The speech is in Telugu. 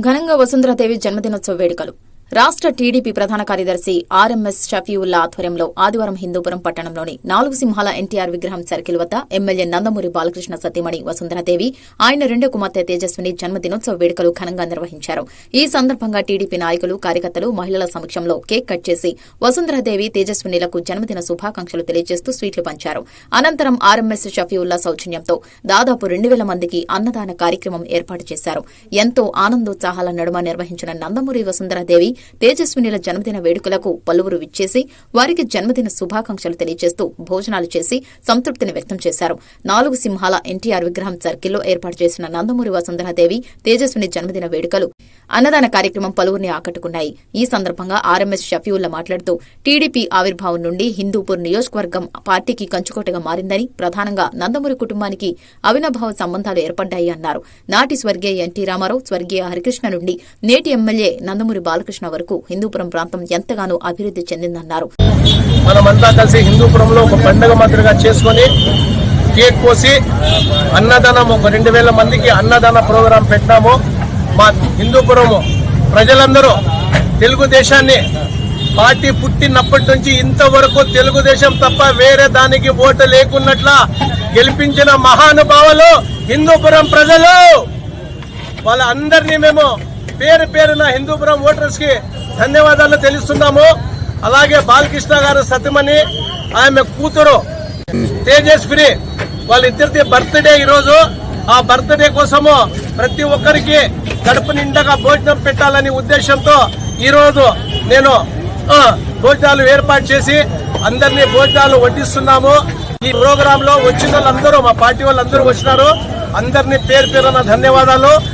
ఘనంగా వసుంధరాదేవి జన్మదినోత్సవ వేడుకలు. రాష్ట్ర టీడీపీ ప్రధాన కార్యదర్శి ఆర్ఎంఎస్ షఫీవుల్లా ఆధ్వర్యంలో ఆదివారం హిందూపురం పట్టణంలోని 4 సింహాల ఎన్టీఆర్ విగ్రహం సర్కిల్ వద్ద ఎమ్మెల్యే నందమూరి బాలకృష్ణ సతీమణి వసుంధరాదేవి, ఆయన రెండో కుమార్తె తేజస్విని జన్మదినోత్సవ వేడుకలు ఘనంగా నిర్వహించారు. ఈ సందర్భంగా టీడీపీ నాయకులు, కార్యకర్తలు, మహిళల సమక్షంలో కేక్ కట్ చేసి వసుంధరాదేవి, తేజస్వినిలకు జన్మదిన శుభాకాంక్షలు తెలియజేస్తూ స్వీట్లు పంచారు. అనంతరం ఆర్ఎంఎస్ షఫీవుల్లా సౌజన్యంతో దాదాపు 2000 మందికి అన్నదాన కార్యక్రమం ఏర్పాటు చేశారు. ఎంతో ఆనందోత్సాహాల నడుమ నిర్వహించిన నందమూరి వసుంధరాదేవి, తేజస్వినిల జన్మదిన వేడుకలకు పలువురు విచ్చేసి వారికి జన్మదిన శుభాకాంక్షలు తెలియజేస్తూ భోజనాలు చేసి సంతృప్తిని వ్యక్తం చేశారు. 4 సింహాల ఎన్టీఆర్ విగ్రహం సర్కిల్లో ఏర్పాటు చేసిన నందమూరి వసుంధరాదేవి, తేజస్విని జన్మదిన వేడుకలు, అన్నదాన కార్యక్రమం పలువురిని ఆకట్టుకున్నాయి. ఈ సందర్భంగా ఆర్ఎంఎస్ షఫీవుల్లా మాట్లాడుతూ టీడీపీ ఆవిర్భావం నుండి హిందూపూర్ నియోజకవర్గం పార్టీకి కంచుకోటగా మారిందని, ప్రధానంగా నందమూరి కుటుంబానికి అవినాభావ సంబంధాలు ఏర్పడ్డాయి అన్నారు. నాటి స్వర్గీయ ఎన్టీ రామారావు, స్వర్గీయ హరికృష్ణ నుండి నేటి ఎమ్మెల్యే నందమూరి బాలకృష్ణ వరకు హిందూపురం ప్రాంతం ఎంతగానో అభివృద్ధి చెందిందన్నారు. మనమంతా కలిసి హిందూపురంలో ఒక పండుగ మాదిరిగా చేసుకుని కేక్ కోసి అన్నదానం ఒక 2000 మందికి అన్నదాన ప్రోగ్రాం పెట్టినాము. మా హిందూపురం ప్రజలందరూ తెలుగుదేశాన్ని పార్టీ పుట్టినప్పటి నుంచి ఇంతవరకు తెలుగుదేశం తప్ప వేరే దానికి ఓటు లేకున్నట్ల గెలిపించిన మహానుభావులు హిందూపురం ప్రజలు. వాళ్ళందరినీ మేము పేరు పేరున హిందూపురం ఓటర్స్ కి ధన్యవాదాలు తెలుస్తున్నాము. అలాగే బాలకృష్ణ గారు సతీమణి, ఆమె కూతురు తేజస్విని, వాళ్ళిద్దరిది బర్త్డే ఈరోజు. ఆ బర్త్డే కోసము ప్రతి ఒక్కరికి కడుపు నిండగా భోజనం పెట్టాలని ఉద్దేశంతో ఈరోజు నేను భోజనాలు ఏర్పాటు చేసి అందరినీ భోజనాలు వడ్డిస్తున్నాము. ఈ ప్రోగ్రామ్ లో వచ్చిన వాళ్ళందరూ, మా పార్టీ వాళ్ళందరూ వచ్చినారు. అందరినీ పేరు పేరున ధన్యవాదాలు.